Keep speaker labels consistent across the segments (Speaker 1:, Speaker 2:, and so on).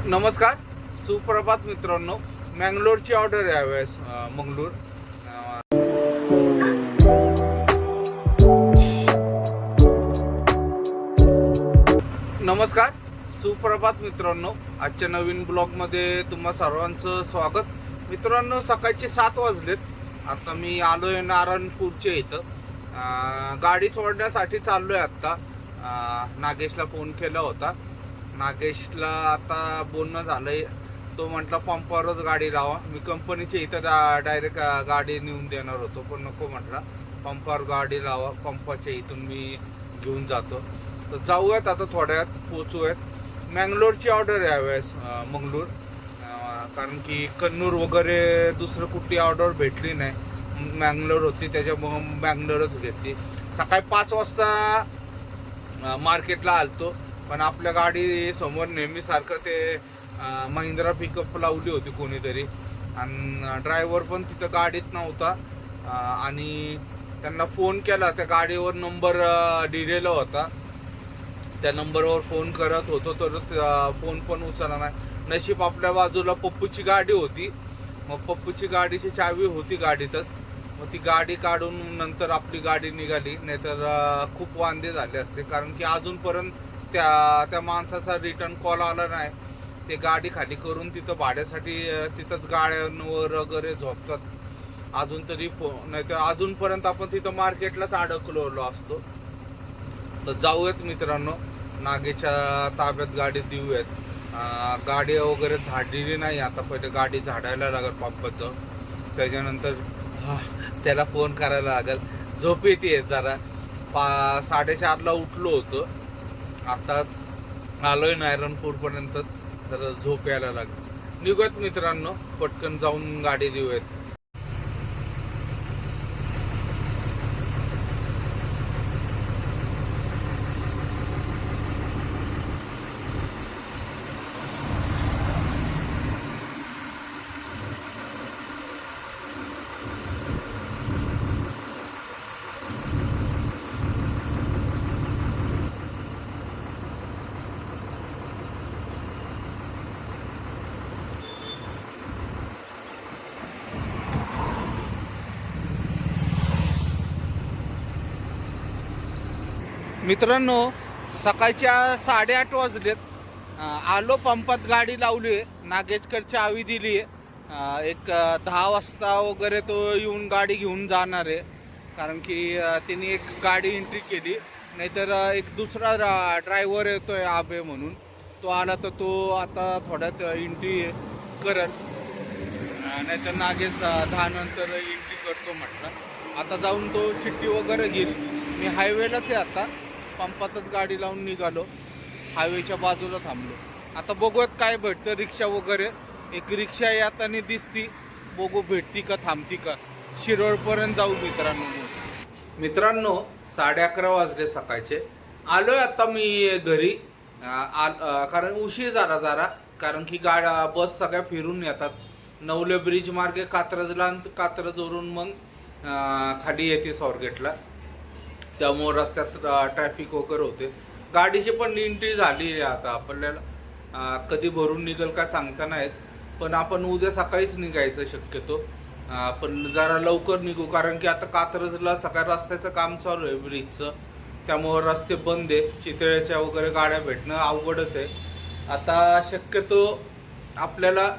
Speaker 1: नमस्कार, सुप्रभात मित्रांनो. मँगलोरची ऑर्डर आहे यावेळेस मंगळूर. नमस्कार, सुप्रभात मित्रांनो. आजच्या नवीन ब्लॉगमध्ये तुम्हा सर्वांचं स्वागत. मित्रांनो, सकाळचे 7 वाजलेत. आता मी आलोय नारायणपूरच्या इथं. गाडी सोडण्यासाठी चाललोय आत्ता. नागेशला फोन केला होता. नागेशला आता बोलणं झालंय. तो म्हटला पंपावरच गाडी लावा. मी कंपनीच्या इथं डायरेक्ट गाडी नेऊन देणार होतो, पण नको म्हटला. पंपावर गाडी लावा, पंपाच्या इथून मी घेऊन जातो. तर जाऊयात आता, थोड्यात पोचूयात. मँगलोरची ऑर्डर आहे यावेळेस मंगळूर. कारण की कन्नूर वगैरे दुसरं कुठली ऑर्डर भेटली नाही. मँगलोर होती, त्याच्यामुळं मँगलोरच घेतली. सकाळी 5 वाजता मार्केटला आलतो, पण आपल्या गाडी समोर नेहमीसारखं ते महिंद्रा पिकअप लावली होती कोणीतरी, आणि ड्रायव्हर पण तिथं गाडीत नव्हता. आणि त्यांना फोन केला, त्या गाडीवर नंबर दिलेला होता. त्या नंबरवर फोन करत होतो तर फोन पण उचलला नाही. नशीब आपल्या बाजूला पप्पूची गाडी होती. मग पप्पूची गाडीची चावी होती गाडीतच. मग ती गाडी काढून नंतर आपली गाडी निघाली. नाहीतर खूप वांदे झाले असते, कारण की अजूनपर्यंत त्या माणसाचा रिटर्न कॉल आला नाही. ते गाडी खाली करून तिथं भाड्यासाठी तिथंच गाड्यांवर वगैरे झोपतात. अजून तरी नाही तर अजूनपर्यंत आपण तिथं मार्केटलाच अडकलेलो असतो. तर जाऊयात मित्रांनो, नागेच्या ताब्यात गाडी देऊयात. गाडी वगैरे झाडलेली नाही. आता पहिले गाडी झाडायला लागेल पंपाचं, त्याच्यानंतर त्याला फोन करायला लागेल. झोप येते जरा. 4:30ला उठलो होतो. आता आलोय नारायणपूरपर्यंत, तर झोप यायला लागेल. निघूयात मित्रांनो, पटकन जाऊन गाडी देऊयात. मित्रांनो, सकाळच्या 8:30 वाजलेत. आलो पंपात, गाडी लावली आहे. नागेशकडे चावी दिली आहे. एक 10 वाजता वगैरे तो येऊन गाडी घेऊन जाणार आहे. कारण की त्यांनी एक गाडी एंट्री केली. नाहीतर एक दुसरा ड्रायव्हर येतोय आबे म्हणून, तो आला तर तो आता थोड्यात एंट्री करल. नाहीतर नागेश 10 नंतर एंट्री करतो म्हटलं. आता जाऊन तो चिठ्ठी वगैरे घेईल. मी हायवेलाच आहे आता, पंपातच गाडी लावून निघालो. हायवेच्या बाजूला थांबलो. आता बघूयात काय भेटतं. रिक्षा वगैरे, एक रिक्षा येताना दिसती. बघू भेटती का थांबती का. शिरोळपर्यंत जाऊ मित्रांनो. 11:30 वाजले सकाळचे. आलोय आता मी घरी. कारण उशीर झाला जरा, कारण की बस सगळ्या फिरून येतात. नवले ब्रिज मार्गे कात्रजला, कात्रजवरून मग खाली येते स्वारगेटला. त्यामुळे रस्त्यात ट्रॅफिक वगैरे होते. गाडीची पण एंट्री झाली आहे. आता आपल्याला कधी भरून निघेल का सांगता नाहीत, पण आपण उद्या सकाळीच निघायचं शक्यतो. पण जरा लवकर निघू, कारण की आता कात्रजला सकाळ रस्त्याचं काम चालू आहे ब्रिजचं. त्यामुळे रस्ते बंद आहे. चितळ्याच्या वगैरे गाड्या भेटणं अवघडच आहे. आता शक्यतो आपल्याला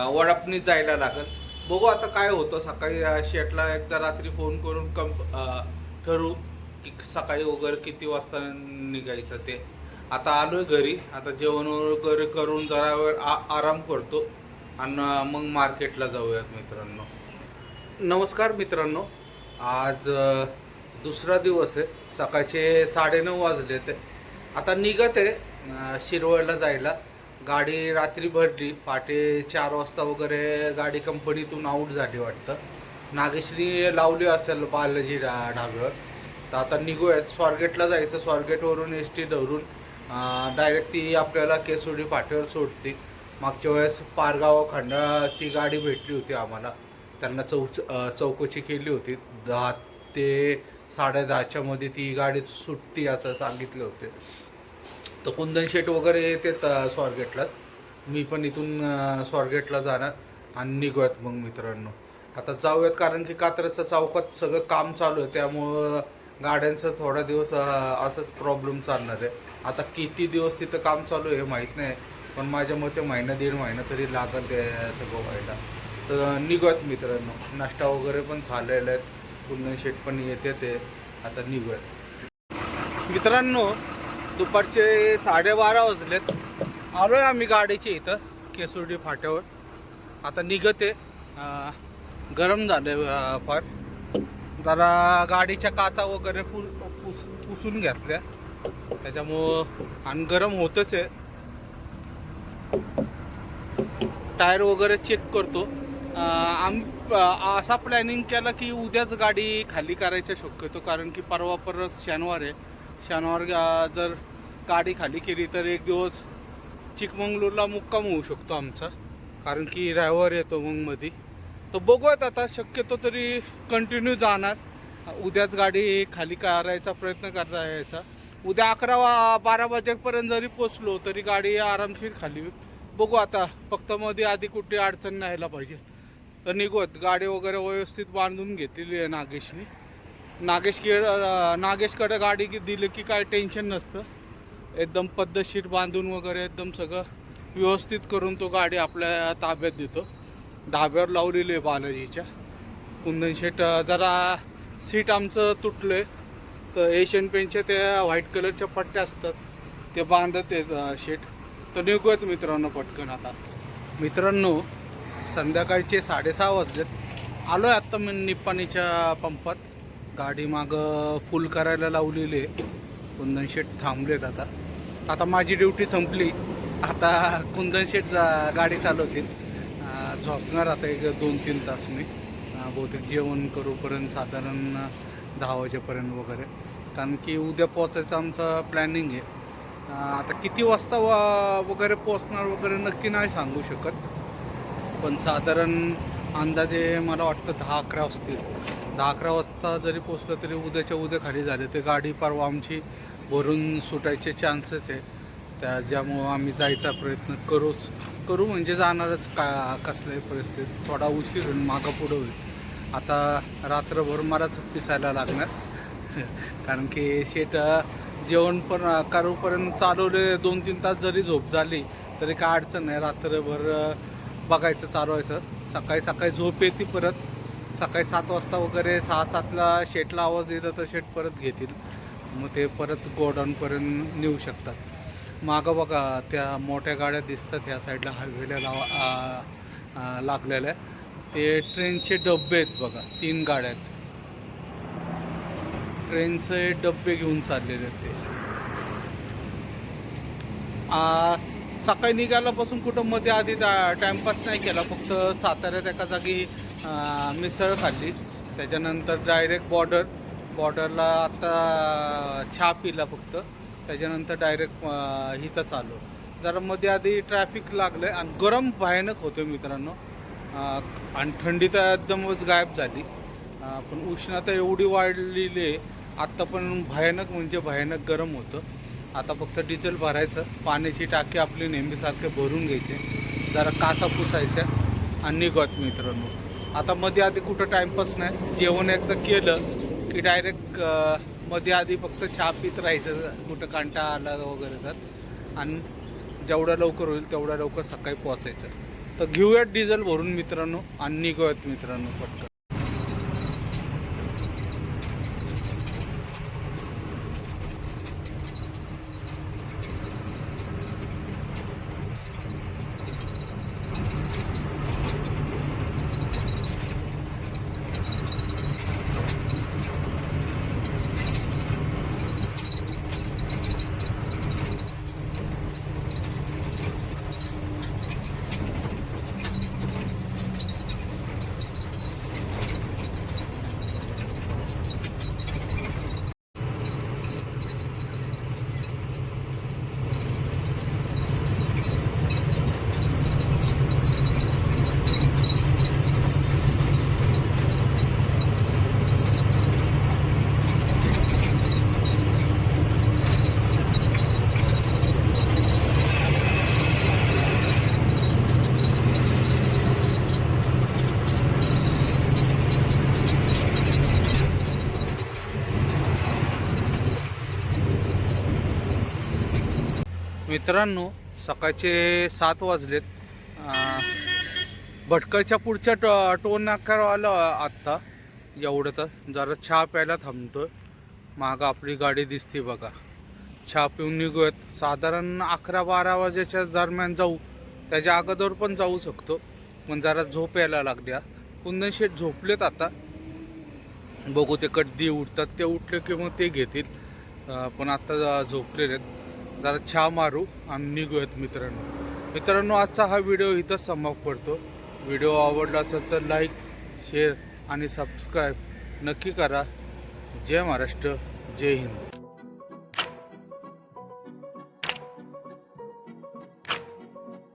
Speaker 1: वडापणीत जायला लागेल. बघू आता काय होतं. सकाळी शेटला एकदा रात्री फोन करून ठरवू की सकाळी वगैरे किती वाजता निघायचं ते. आता आलोय घरी. आता जेवण वगैरे करून जरा वेळ आराम करतो आणि मग मार्केटला जाऊयात मित्रांनो. नमस्कार मित्रांनो, आज दुसरा दिवस आहे. सकाळचे 9:30 वाजले. ते आता निघत आहे शिरवळला जायला. गाडी रात्री भरली. पहाटे 4 वाजता वगैरे गाडी कंपनीतून आऊट झाली वाटतं. नागेशनी लावली असेल बालाजी ढाब्यावर. तर आता निघूयात. स्वारगेटला जायचं. स्वारगेटवरून ST धरून डायरेक्ट ती आपल्याला केसोडी फाट्यावर सोडते. मागच्या वेळेस पारगाव खंडाची गाडी भेटली होती आम्हाला. त्यांना चौकशी केली होती. 10 ते 10:30च्या मध्ये ती गाडी सुटती असं सांगितले होते. तर कुंदन शेट वगैरे येतात स्वारगेटला. मी पण इथून स्वारगेटला जाणार आणि निघूयात मग मित्रांनो. आता जाऊयात कारण की कात्रजच्या चौकात सगळं काम चालू आहे, त्यामुळं गाड्यांचं थोडा दिवस असंच प्रॉब्लेम चालणार आहे. आता किती दिवस तिथं काम चालू आहे माहीत नाही, पण माझ्या मते महिना दीड महिना तरी लागेल ते सगळं व्हायला. तर निघूयात मित्रांनो. नाश्ता वगैरे पण झालेला आहे, कुंदन शेट पण येते ते. आता निघूयात मित्रांनो. दुपारचे 12:30 वाजलेत. आलो आहे आम्ही गाडीच्या इथं केसुर्डी फाट्यावर. आता निघते. गरम झाले फार. जरा गाडीच्या काचा वगैरे पुसून घेतल्या त्याच्यामुळं, आणि गरम होतच आहे. टायर वगैरे चेक करतो. असा प्लॅनिंग केला की उद्याच गाडी खाली करायचा शक्यतो, कारण की परवा परत शनिवार आहे. शनिवार जर गाडी खाली केली तर एक दिवस चिकमंगळूरला मुक्काम होऊ शकतो आमचा, कारण की ड्रायव्हर येतो मग मध्ये. तर बघूयात आता, शक्यतो तरी कंटिन्यू जाणार. उद्याच गाडी खाली करायचा प्रयत्न करता यायचा. उद्या 11-12 वाजेपर्यंत जरी पोचलो तरी गाडी आरामशीर खाली होईल. बघू आता, फक्त मध्ये आधी कुठे अडचण नाही यायला पाहिजे. तर निघूयात. गाडी वगैरे व्यवस्थित बांधून घेतलेली आहे नागेशने. नागेशकडे गाडी दिली की काय टेन्शन नसतं. एकदम पद्धतशीर बांधून वगैरे एकदम सगळं व्यवस्थित करून तो गाडी आपल्या ताब्यात देतो. ढाब्यावर लावलेली आहे बालाजीच्या. कुंदन शेट जरा सीट आमचं तुटलं आहे, तर एशियन पेनच्या त्या व्हाईट कलरच्या पट्ट्या असतात ते बांधत आहेत शेट. तर निघूयात मित्रांनो पटकन आता. मित्रांनो संध्याकाळचे 6:30 वाजलेत. आलो आहे आत्ता मी निप्पाणीच्या पंपात. गाडी मागं फुल करायला लावलेली आहे. कुंदन शेट थांबलेत आता. आता माझी ड्युटी संपली. आता कुंदन शेट गाडी चालवतील. झोपणार आता एक 2-3 तास मी. बहुतेक जेवण करूपर्यंत साधारण 10 वाजेपर्यंत वगैरे, कारण की उद्या पोचायचं आमचं प्लॅनिंग आहे. आता किती वाजता वगैरे पोचणार वगैरे नक्की नाही सांगू शकत, पण साधारण अंदाजे मला वाटतं 10-11 वाजतील. 10-11 वाजता जरी पोचलं तरी उद्याच्या उद्या खाली झाले तर गाडी परवा आमची भरून सुटायचे चान्सेस आहे. त्याच्यामुळं आम्ही जायचा प्रयत्न करू म्हणजे जाणारच. कसल्याही परिस्थितीत थोडा उशीर होईल, मागं पुढं होईल. आता रात्रभर मलाच पिसायला लागणार कारण की शेट जेवण पण करूपर्यंत चालवले 2-3 तास जरी झोप झाली तरी काय अडचण नाही. रात्रभर बघायचं, चालवायचं. सकाळी झोप येते परत. सकाळी 7 वाजता वगैरे 6-7ला शेटला आवाज दिला तर शेट परत घेतील, मग ते परत गोडाऊनपर्यंत नेऊ शकतात. मागं बघा त्या मोठ्या गाड्या दिसतात ह्या साईडला हायवेला लागलेल्या. ते ट्रेनचे डबे आहेत बघा. 3 गाड्या आहेत, ट्रेनचे डबे घेऊन चाललेले आहेत ते. सकाळी निघाल्यापासून कुठं मध्ये आधी टाईमपास नाही केला. फक्त साताऱ्यात एका जागी मिसळ खाल्ली. त्याच्यानंतर डायरेक्ट बॉर्डरला आता चहा पिला फक्त. त्याच्यानंतर डायरेक्ट इथं चालू. जरा मध्ये आधी ट्रॅफिक लागलं आहे आणि गरम भयानक होतं मित्रांनो. आणि थंडी तर एकदमच गायब झाली. पण उष्णता एवढी वाढलेली आहे आत्ता, पण भयानक म्हणजे भयानक गरम होतं. आता फक्त डिझेल भरायचं, पाण्याची टाकी आपली नेहमीसारखे भरून घ्यायचे, जरा काचा पुसायच्या आणि निघत मित्रांनो. आता मध्ये आधी कुठं टाईमपास नाही. जेवण एकदा केलं की डायरेक्ट मध्ये आधी फक्त चहा पीत राहायचं कुठं कंटाळा आला वगैरे तर, आणि जेवढ्या लवकर होईल तेवढ्या लवकर सकाळी पोचायचं. तर घेऊयात डिझेल भरून मित्रांनो आणि निघूयात मित्रांनो पटकन. मित्रांनो, सकाळचे 7 वाजलेत. भटकळच्या पुढच्या टोल नाक्यावर आलो आत्ता. एवढं तर जरा चहा प्यायला थांबतोय. मागं आपली गाडी दिसते बघा. चहा पिऊन निघूयात. साधारण 11-12 वाजेच्या दरम्यान जाऊ. त्याच्या अगोदर पण जाऊ शकतो, पण जरा झोप यायला लागल्या. कुंदन शेठ झोपलेत आता. बघू ते कधी उठतात. ते उठले की मग ते घेतील. पण आता झोपलेले आहेत. जरा चहा मारू आणि निघूयात मित्रांनो. आजचा हा व्हिडिओ इथंच समाप्त करतो. व्हिडिओ आवडला असेल तर लाईक, शेअर आणि सबस्क्राईब नक्की करा. जय महाराष्ट्र, जय हिंद.